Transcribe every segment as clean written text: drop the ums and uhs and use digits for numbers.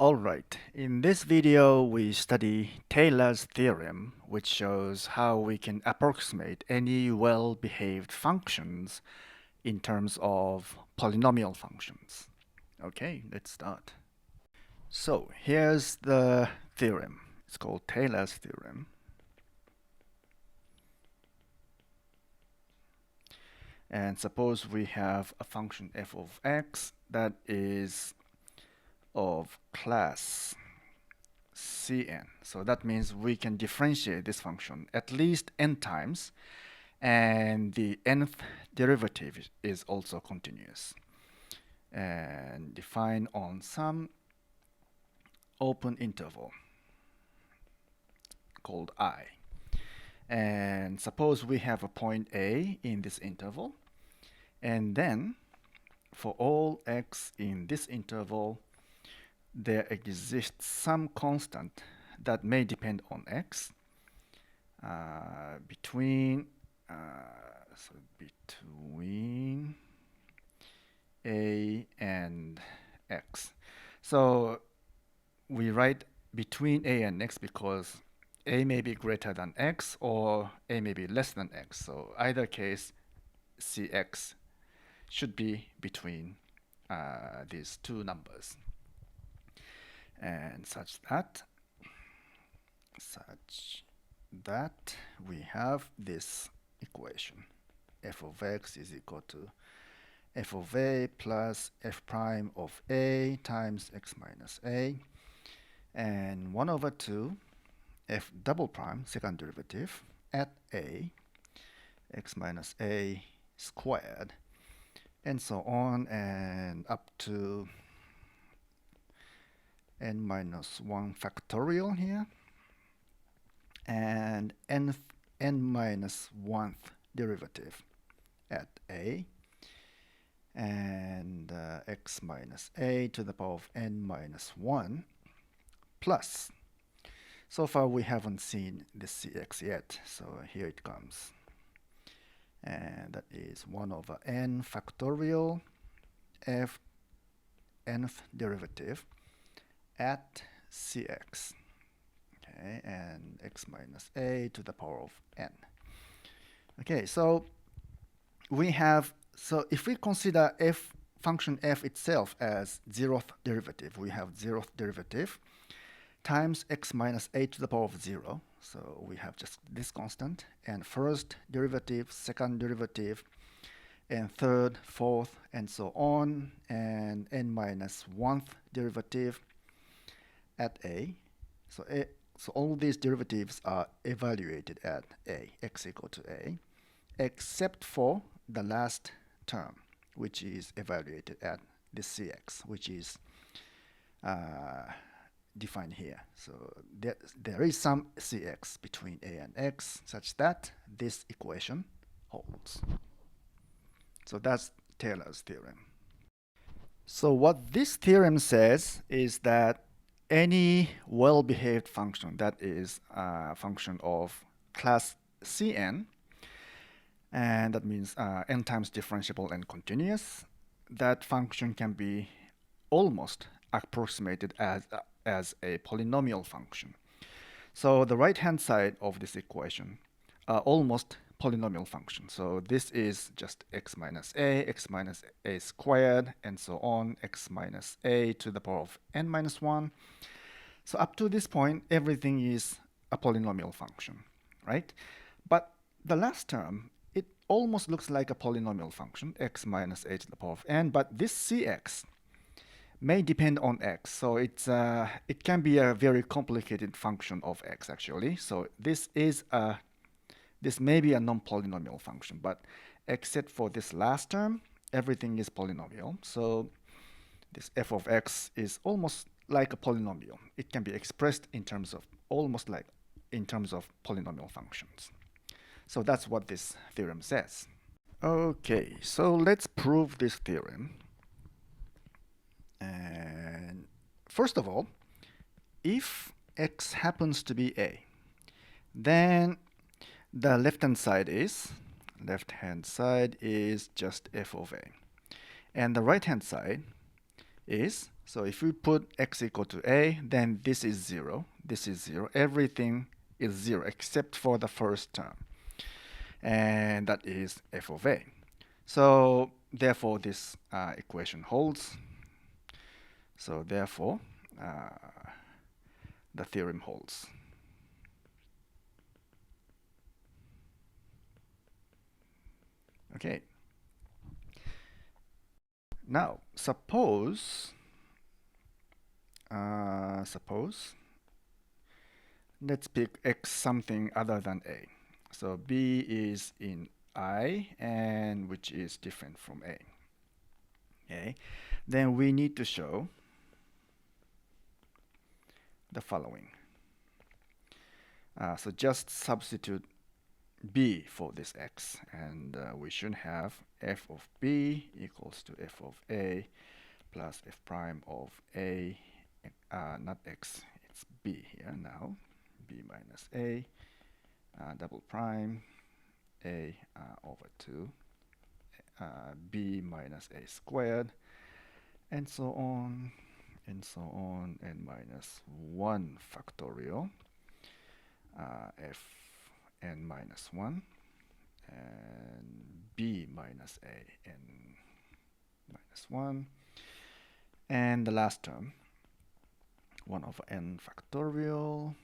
Alright, in this video we study Taylor's theorem, which shows how we can approximate any well-behaved functions in terms of polynomial functions. Okay, let's start. So here's the theorem. It's called Taylor's theorem. And suppose we have a function f of x that is of class Cn. So that means we can differentiate this function at least n times, and the nth derivative is also continuous and defined on some open interval called I. And suppose we have a point A in this interval, and then for all x in this interval there exists some constant that may depend on x between a and x. So we write between a and x because a may be greater than x or a may be less than x. So either case, cx should be between these two numbers. And such that we have this equation. F of x is equal to f of a plus f prime of a times x minus a, and 1 over 2 f double prime, second derivative, at a, x minus a squared, and so on, and up to n minus 1 factorial here, and n minus 1th derivative at a, and x minus a to the power of n minus 1 plus. So far we haven't seen this cx yet, so here it comes. And that is 1 over n factorial f nth derivative at cx, okay, and x minus a to the power of n. Okay, so we have, so if we consider function f itself as 0th derivative, we have 0th derivative times x minus a to the power of 0. So we have just this constant, and first derivative, second derivative, and third, fourth, and so on, and n minus 1th derivative at a. So all these derivatives are evaluated at a, x equal to a, except for the last term, which is evaluated at this cx, which is defined here. So there is some cx between a and x such that this equation holds. So that's Taylor's theorem. So what this theorem says is that any well-behaved function that is a function of class Cn, and that means n times differentiable and continuous, that function can be almost approximated as a polynomial function. So the right-hand side of this equation are almost polynomial function. So this is just x minus a squared, and so on, x minus a to the power of n minus 1. So up to this point, everything is a polynomial function, right? But the last term, it almost looks like a polynomial function, x minus a to the power of n, but this cx may depend on x. So it can be a very complicated function of x, actually. So this may be a non-polynomial function, but except for this last term, everything is polynomial. So this f of x is almost like a polynomial. It can be expressed in terms of polynomial functions. So that's what this theorem says. Okay, so let's prove this theorem. And first of all, if x happens to be a, then the left-hand side is just f of a. And the right-hand side is, so if we put x equal to a, then this is 0, this is 0, everything is 0 except for the first term, and that is f of a. So therefore this equation holds, so therefore the theorem holds. Okay. Now suppose let's pick x something other than a. So b is in I, and which is different from a. Okay. Then we need to show the following. So just substitute b for this x, and we should have f of b equals to f of a plus f prime of a, not x, it's b here now, b minus a double prime a over 2 b minus a squared, and so on, and so on, and minus 1 factorial f n minus 1 and b minus a n minus 1, and the last term 1 over n factorial,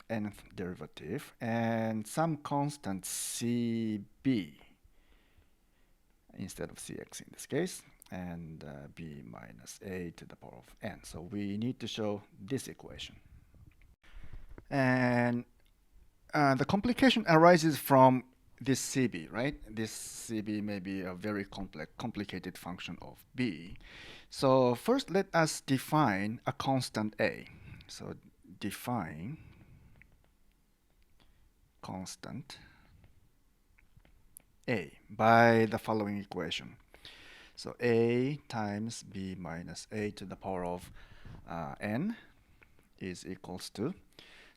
nth derivative, and some constant cb instead of cx in this case, and b minus a to the power of n. So we need to show this equation. And the complication arises from this cb, right? This cb may be a very complicated function of b. So first let us define a constant a. So define constant a by the following equation. So a times b minus a to the power of n is equals to,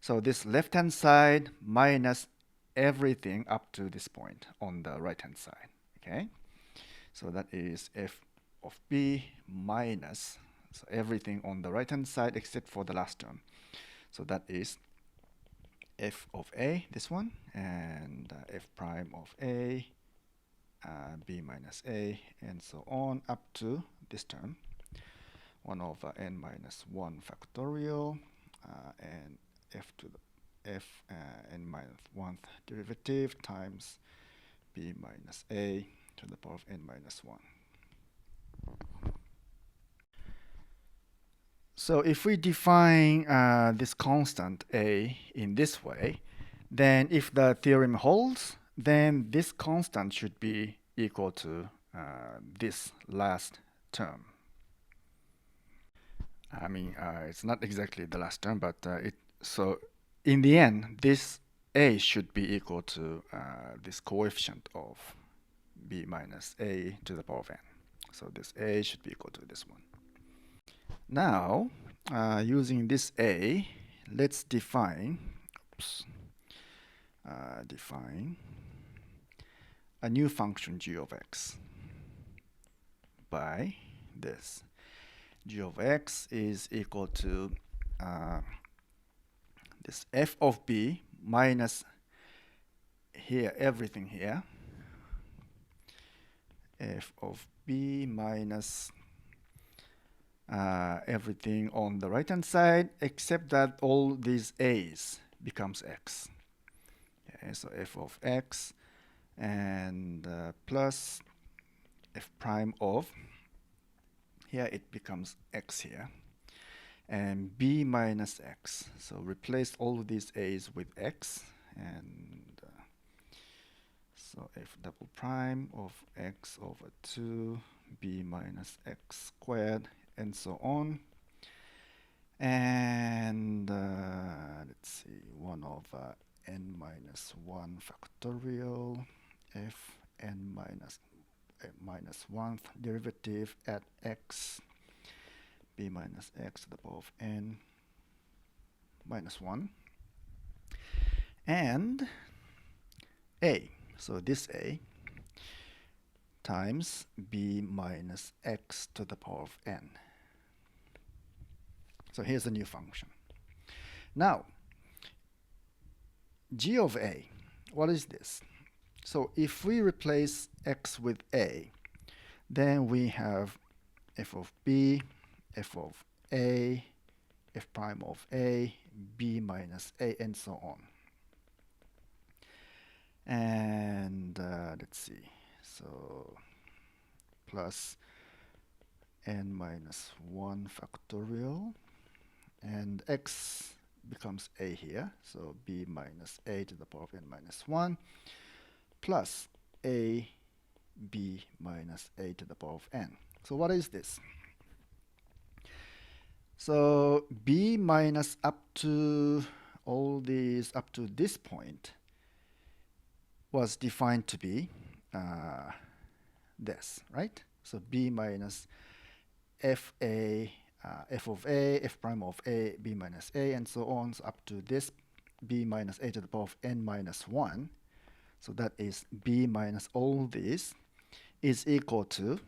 so this left hand side minus everything up to this point on the right hand side. Okay, so that is f of b minus, so everything on the right hand side except for the last term, so that is f of a, this one, and f prime of a, b minus a, and so on up to this term, 1 over n minus 1 factorial, and f to the f n minus 1th derivative times b minus a to the power of n minus 1. So if we define this constant a in this way, then if the theorem holds, then this constant should be equal to this last term. I mean, it's not exactly the last term, but so in the end, this a should be equal to this coefficient of b minus a to the power of n. So this a should be equal to this one. Now, using this a, let's define, define a new function g of x by this. G of x is equal to this f of b minus here, everything here, f of b minus everything on the right hand side except that all these a's becomes x. Okay, so f of x and plus f prime of, here it becomes x here, and b minus x. So replace all of these a's with x, and so f double prime of x over 2 b minus x squared, and so on. And let's see, 1 over n minus 1 factorial f n minus minus 1th derivative at x b minus x to the power of n minus 1, and a, so this a times b minus x to the power of n. So here's a new function. Now, g of a, what is this? So if we replace x with a, then we have f of b, f of a, f prime of a, b minus a, and so on. And let's see, so plus n minus 1 factorial, and x becomes a here, so b minus a to the power of n minus 1 plus a b minus a to the power of n. So what is this? So b minus up to all these up to this point was defined to be this, right? So b minus f a, f of a, f prime of a, b minus a, and so on, so up to this b minus a to the power of n minus 1. So that is b minus all this is equal to,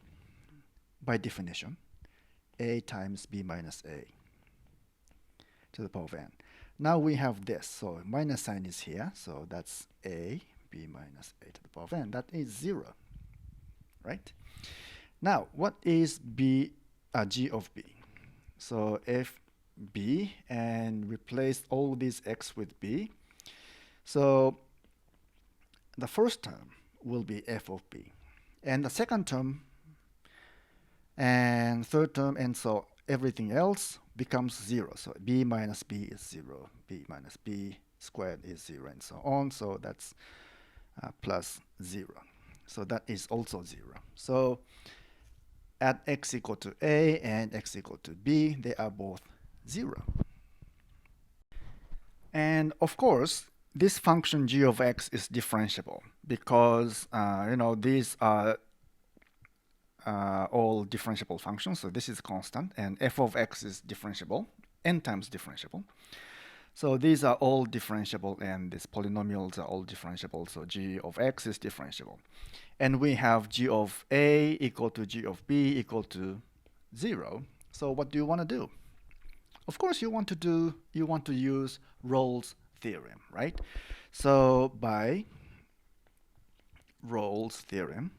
by definition, a times b minus a to the power of n. Now we have this, so minus sign is here, so that's a, b minus a to the power of n. That is 0, right? Now, what is g of b? So if b, and replace all these x with b. So the first term will be f of b, and the second term and third term, and so everything else becomes 0. So b minus b is 0, b minus b squared is 0, and so on. So that's plus 0. So that is also 0. So at x equal to a and x equal to b, they are both 0. And of course, this function g of x is differentiable because these are all differentiable functions. So this is constant, and f of x is differentiable, n times differentiable. So these are all differentiable, and these polynomials are all differentiable. So g of x is differentiable. And we have g of a equal to g of b equal to 0. So what do you want to do? Of course, you want to use Rolle's theorem, right? So by Rolle's theorem,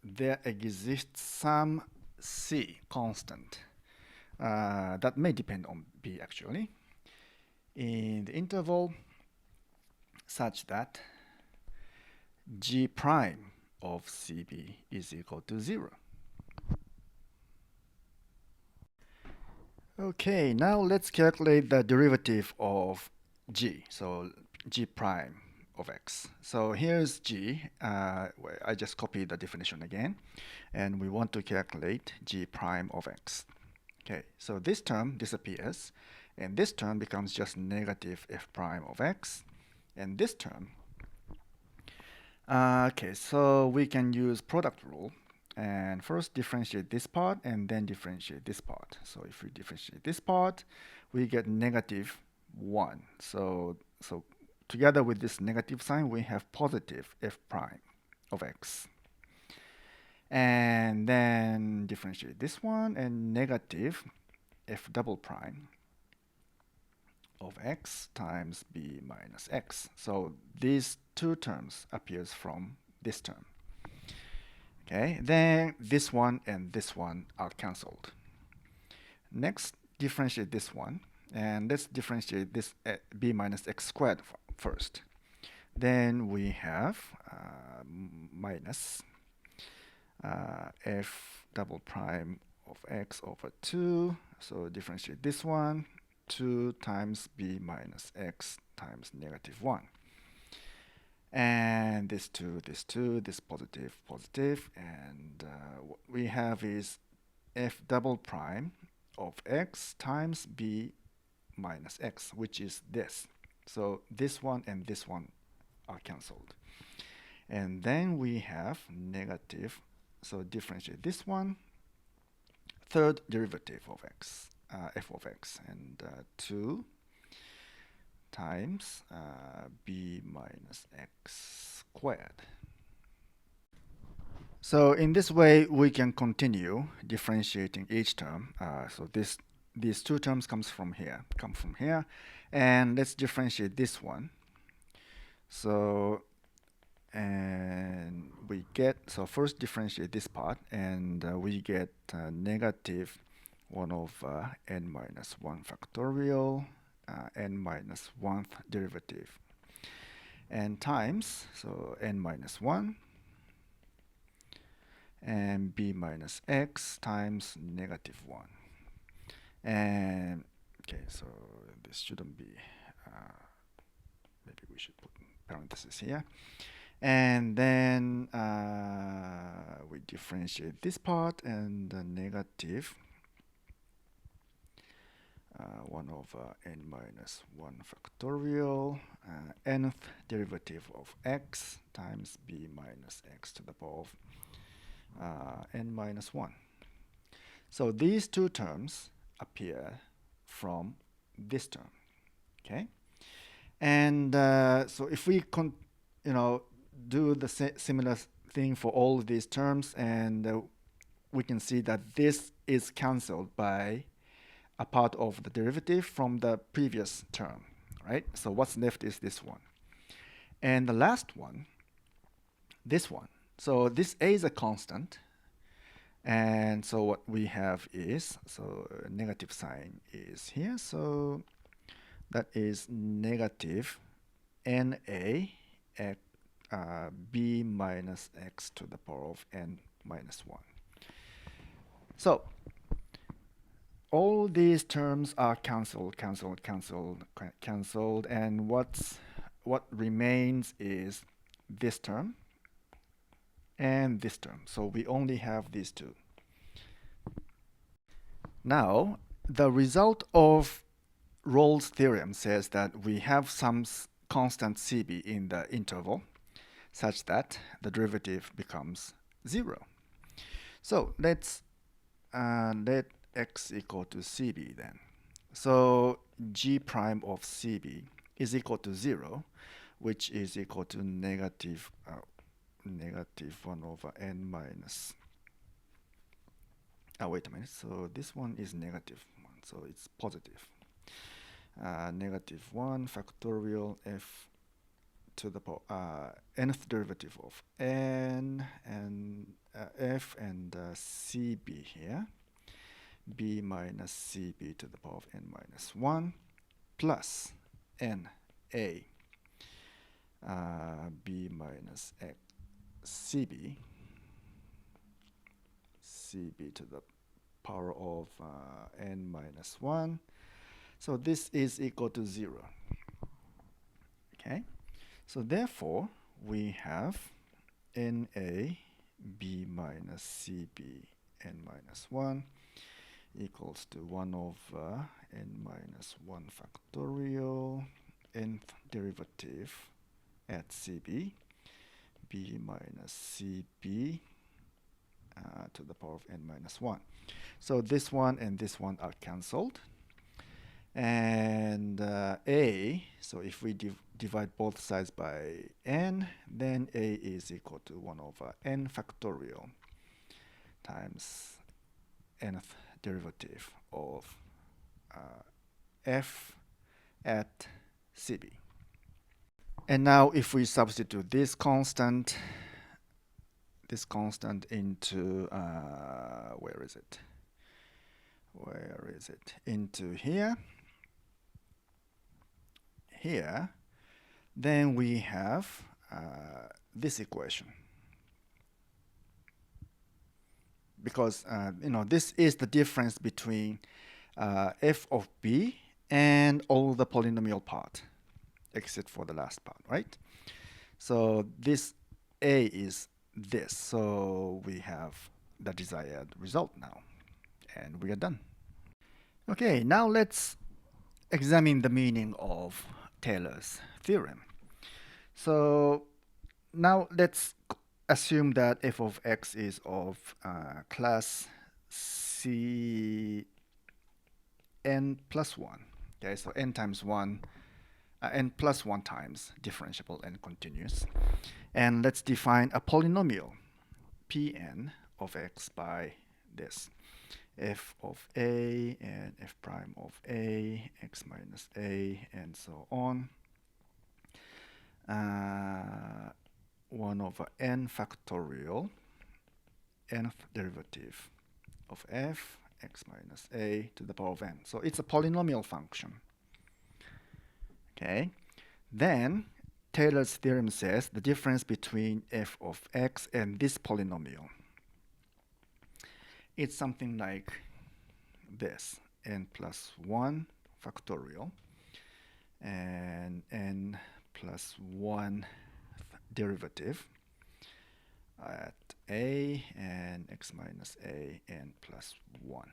there exists some c constant that may depend on b actually in the interval such that g prime of cb is equal to 0. Okay, now let's calculate the derivative of g, so g prime of x. So here's g. I just copied the definition again, and we want to calculate g prime of x. Okay, so this term disappears, and this term becomes just negative f prime of x, and this term. Okay, so we can use product rule, and first differentiate this part, and then differentiate this part. So if we differentiate this part, we get negative 1. So together with this negative sign, we have positive f prime of x. And then differentiate this one, and negative f double prime of x times b minus x. So these two terms appears from this term. Okay, then this one and this one are cancelled. Next, differentiate this one, and let's differentiate this b minus x squared first. Then we have minus f double prime of x over 2. So differentiate this one, 2 times b minus x times negative 1. And this 2, this positive, positive, and what we have is f double prime of x times b minus x, which is this. So this one and this one are cancelled. And then we have negative, so differentiate this one, third derivative of x, f of x, and 2 times b minus x squared. So in this way, we can continue differentiating each term. So these two terms come from here, and let's differentiate this one. So and we get, so first differentiate this part, and we get negative 1 over n minus 1 factorial, n minus 1th derivative, and times, so n minus 1, and b minus x times negative 1. And okay, so this shouldn't be, maybe we should put parentheses here. And then we differentiate this part, and negative 1 over n minus 1 factorial, nth derivative of x times b minus x to the power of n minus 1. So these two terms appear from this term, okay? And so if we do the similar thing for all these terms, and we can see that this is cancelled by a part of the derivative from the previous term, right? So what's left is this one. And the last one, this one. So this a is a constant, and so what we have is, so negative sign is here, so that is negative na b minus x to the power of n minus 1. So all these terms are cancelled, and what remains is this term and this term. So we only have these two. Now, the result of Rolle's theorem says that we have some constant CB in the interval such that the derivative becomes 0. So let's let x equal to CB then. So g prime of CB is equal to 0, which is equal to negative 1 over n minus. Wait a minute. So this one is negative 1, so it's positive. Negative 1 factorial f to the power nth derivative of n and f and cb here, b minus cb to the power of n minus 1 plus n a b minus x cb to the power of n minus 1. So this is equal to 0. Okay, so therefore we have na b minus cb n minus 1 equals to 1 over n minus 1 factorial nth derivative at cb b minus cb to the power of n minus 1. So this one and this one are cancelled. And a, so if we divide both sides by n, then a is equal to 1 over n factorial times nth derivative of f at cb. And now if we substitute this constant into where is it into here, then we have this equation, because this is the difference between f of b and all the polynomial part except for the last part, right? So this a is this, so we have the desired result now, and we are done. Okay, now let's examine the meaning of Taylor's theorem. So now let's assume that f of x is of class C n plus 1. Okay, so n times 1, n plus 1 times differentiable and continuous. And let's define a polynomial Pn of x by this f of a and f prime of a, x minus a, and so on. 1 over n factorial, nth derivative of f, x minus a to the power of n. So it's a polynomial function. Okay. Then Taylor's theorem says the difference between f of x and this polynomial, it's something like this: n plus 1 factorial and n plus 1 derivative at a and x minus a n plus 1.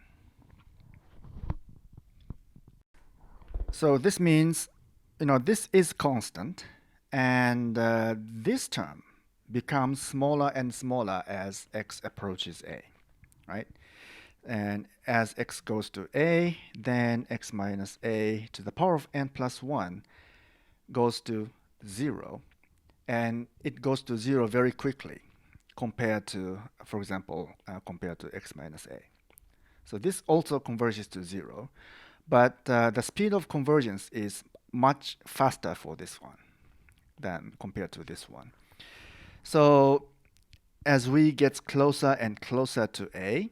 So this means, this is constant, and this term becomes smaller and smaller as x approaches a, right? And as x goes to a, then x minus a to the power of n plus 1 goes to 0. And it goes to 0 very quickly compared to, for example, compared to x minus a. So this also converges to 0. But the speed of convergence is much faster for this one than compared to this one. So as we get closer and closer to a,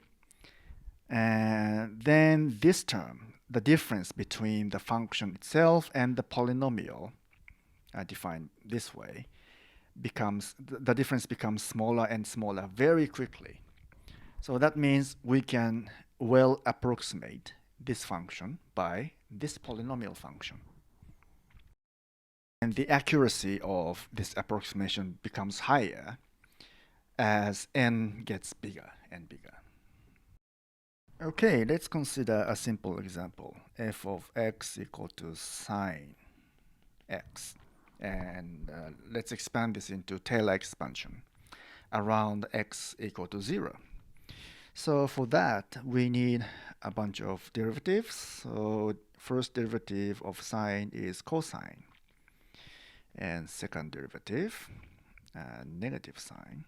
and then this term, the difference between the function itself and the polynomial, defined this way, the difference becomes smaller and smaller very quickly. So that means we can well approximate this function by this polynomial function. And the accuracy of this approximation becomes higher as n gets bigger and bigger. Okay, let's consider a simple example. F of x equal to sine x. And let's expand this into Taylor expansion around x equal to 0. So for that, we need a bunch of derivatives. So first derivative of sine is cosine. And second derivative, negative sine.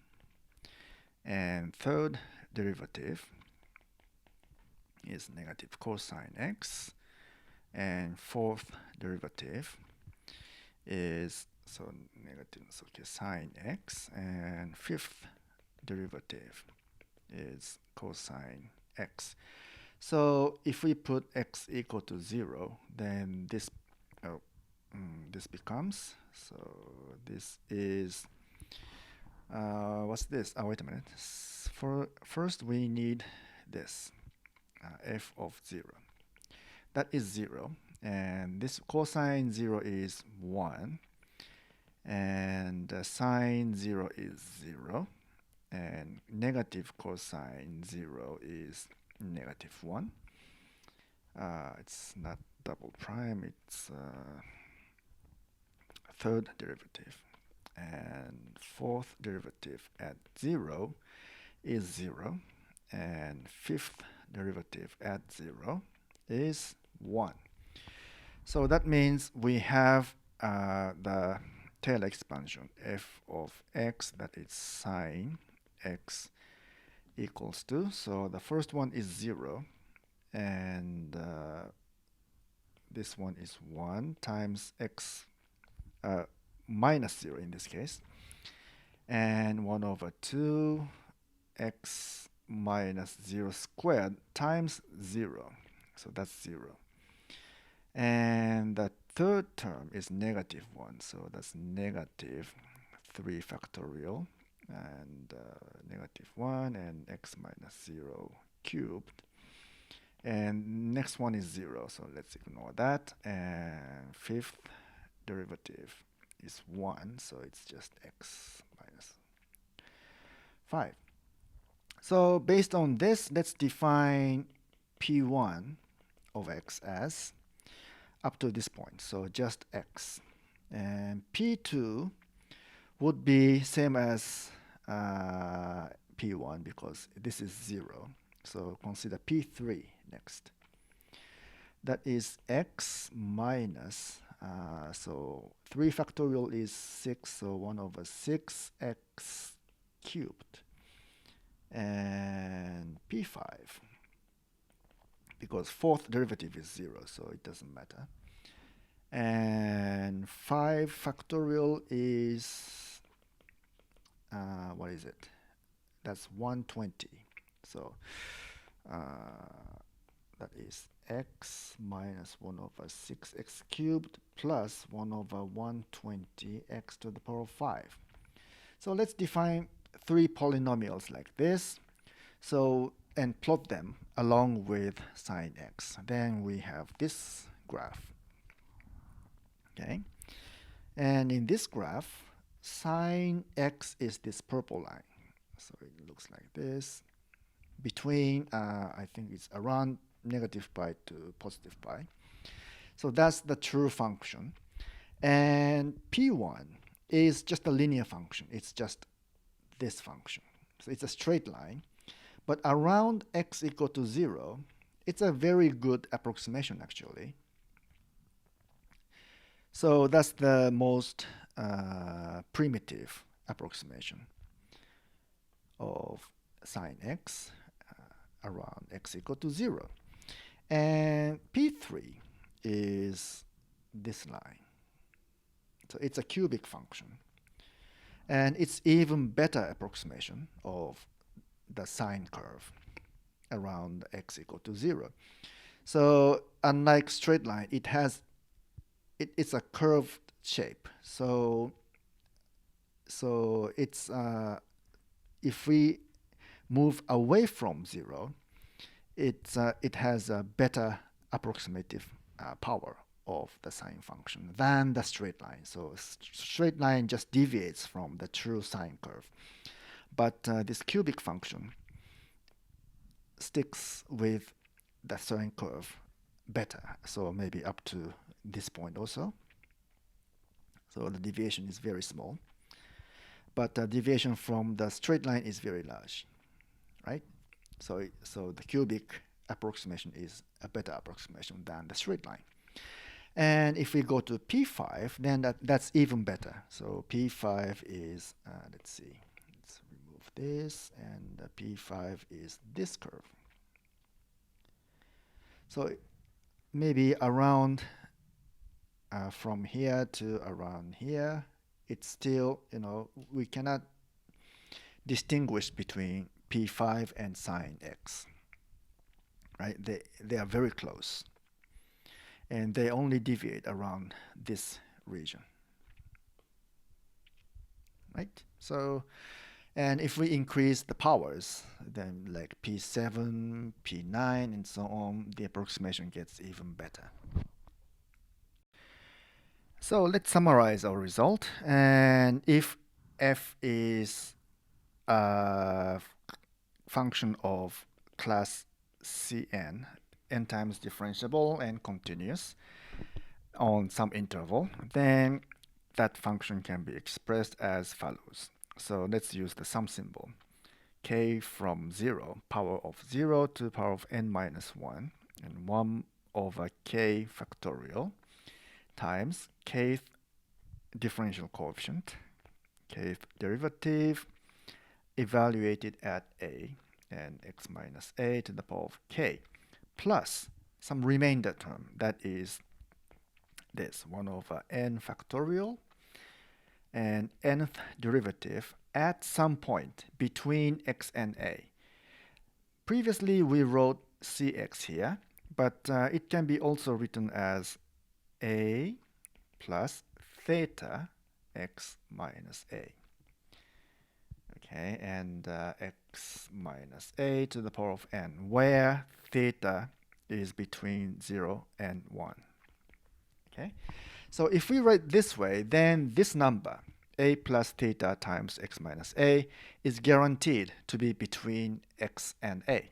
And third derivative is negative cosine x. And fourth derivative is negative sine x. And fifth derivative is cosine x. So if we put x equal to 0, then this becomes, so this is, what's this? Oh, wait a minute. First we need this, f of 0. That is 0. And this cosine 0 is 1. And sine 0 is 0. And negative cosine 0 is negative 1. It's not double prime, it's third derivative. And fourth derivative at 0 is 0. And fifth derivative at 0 is 1. So that means we have the Taylor expansion f of x, that is sine x equals to, so the first one is 0, and this one is 1 times x minus 0 in this case, and 1 over 2 x minus 0 squared times 0, so that's 0. And the third term is negative 1, so that's negative 3 factorial, and negative 1 and x minus 0 cubed. And next one is 0, so let's ignore that. And fifth derivative is 1, so it's just x minus 5. So based on this, let's define p1 of x as up to this point, so just x. And p2 would be same as p1 because this is 0. So consider p3 next. That is x minus, so 3 factorial is 6, so 1 over 6 x cubed and P5, because fourth derivative is 0, so it doesn't matter. And 5 factorial is, what is it? That's 120. So that is x minus 1 over 6x cubed plus 1 over 120 x to the power of 5. So let's define three polynomials like this. So, and plot them along with sine x. Then we have this graph. Okay. And in this graph, sine x is this purple line. So it looks like this. Between, I think it's around negative pi to positive pi. So that's the true function. And P1 is just a linear function. It's just this function. So it's a straight line. But around x equal to 0, it's a very good approximation, actually. So that's the most primitive approximation of sine x around x equal to 0. And P3 is this line. So it's a cubic function. And it's even better approximation of the sine curve around x equal to 0. So unlike straight line, it's a curved shape. So it's if we move away from 0, it has a better approximative power of the sine function than the straight line. So straight line just deviates from the true sine curve. But this cubic function sticks with the sine curve better. So maybe up to this point also. So the deviation is very small. But the deviation from the straight line is very large, right? So the cubic approximation is a better approximation than the straight line. And if we go to P5, then that's even better. So P5 is, let's see, let's remove this, and P5 is this curve. So maybe around from here to around here, it's still, we cannot distinguish between P5 and sine x, right? They are very close. And they only deviate around this region, right? So, and if we increase the powers, then like P7, P9, and so on, the approximation gets even better. So let's summarize our result. And if f is a function of class Cn, n times differentiable and continuous on some interval, then that function can be expressed as follows. So let's use the sum symbol. K from 0, power of 0 to the power of n minus 1, and 1 over k factorial times kth differential coefficient, kth derivative evaluated at a, and x minus a to the power of k, plus some remainder term, that is this 1 over n factorial and nth derivative at some point between x and a. Previously we wrote cx here, but it can be also written as a plus theta x minus a. Okay, and x minus a to the power of n, where theta is between 0 and 1. Okay, so if we write this way, then this number, a plus theta times x minus a, is guaranteed to be between x and a,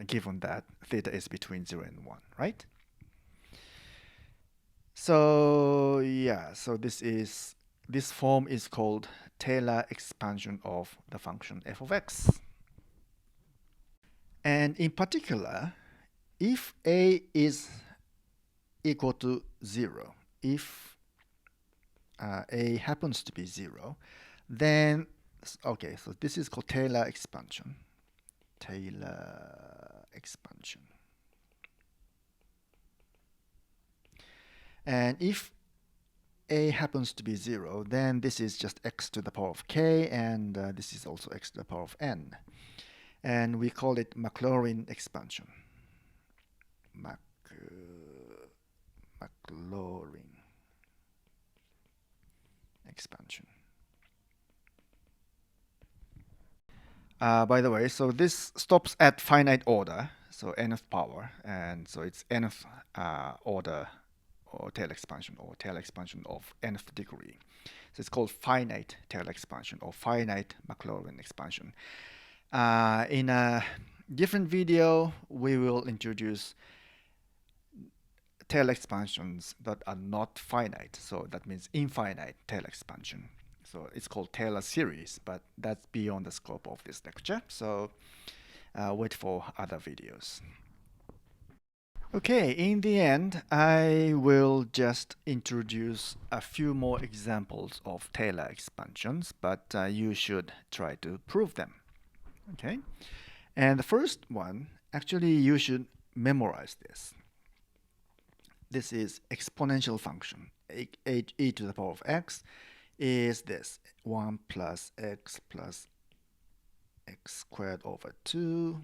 given that theta is between 0 and 1, right? So yeah, so this form is called Taylor expansion of the function f of x. And in particular, if a is equal to 0, if a happens to be 0, then Okay, so this is called Taylor expansion. Taylor expansion. And if a happens to be 0, then this is just x to the power of k, and this is also x to the power of n. And we call it Maclaurin expansion. Maclaurin expansion. By the way, so this stops at finite order, so nth power, and so it's nth order or Taylor expansion of nth degree. So it's called finite Taylor expansion or finite Maclaurin expansion. In a different video, we will introduce Taylor expansions that are not finite. So that means infinite Taylor expansion. So it's called Taylor series, but that's beyond the scope of this lecture. So wait for other videos. Okay, in the end, I will just introduce a few more examples of Taylor expansions, but you should try to prove them. Okay, and the first one, actually you should memorize this. This is exponential function. E to the power of x is this 1 plus x squared over 2,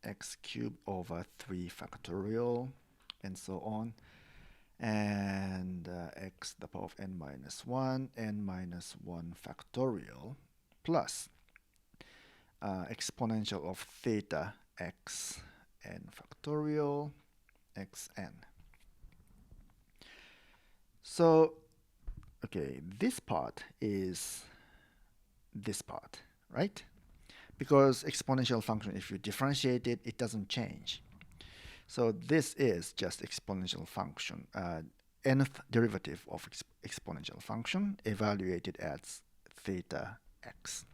x cubed over 3 factorial, and so on, and x to the power of n minus 1 factorial plus exponential of theta x n factorial xn. So, okay, this part is this part, right? Because exponential function, if you differentiate it, it doesn't change. So this is just exponential function, nth derivative of exponential function evaluated as theta x.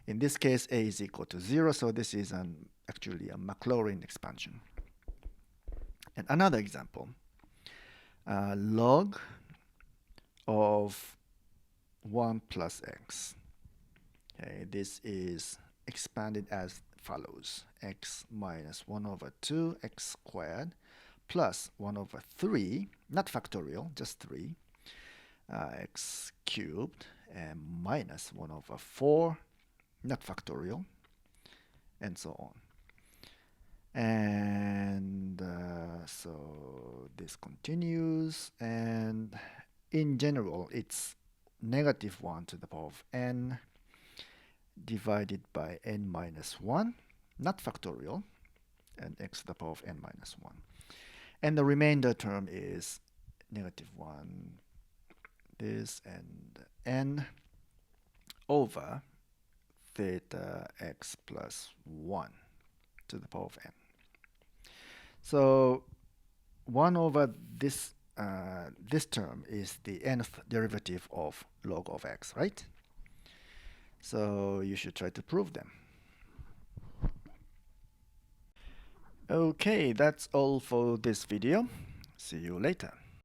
In this case, a is equal to 0, so this is actually a Maclaurin expansion. And another example, log of 1 plus x. Okay, this is expanded as follows: x minus 1 over 2 x squared plus 1 over 3, not factorial, just 3, x cubed, and minus 1 over 4, not factorial, and so on. And so this continues, and in general it's negative 1 to the power of n divided by n minus 1, not factorial, and x to the power of n minus 1. And the remainder term is negative 1, this, and n over theta x plus 1 to the power of n. So 1 over this this term is the nth derivative of log of x, right? So you should try to prove them. Okay, that's all for this video. See you later.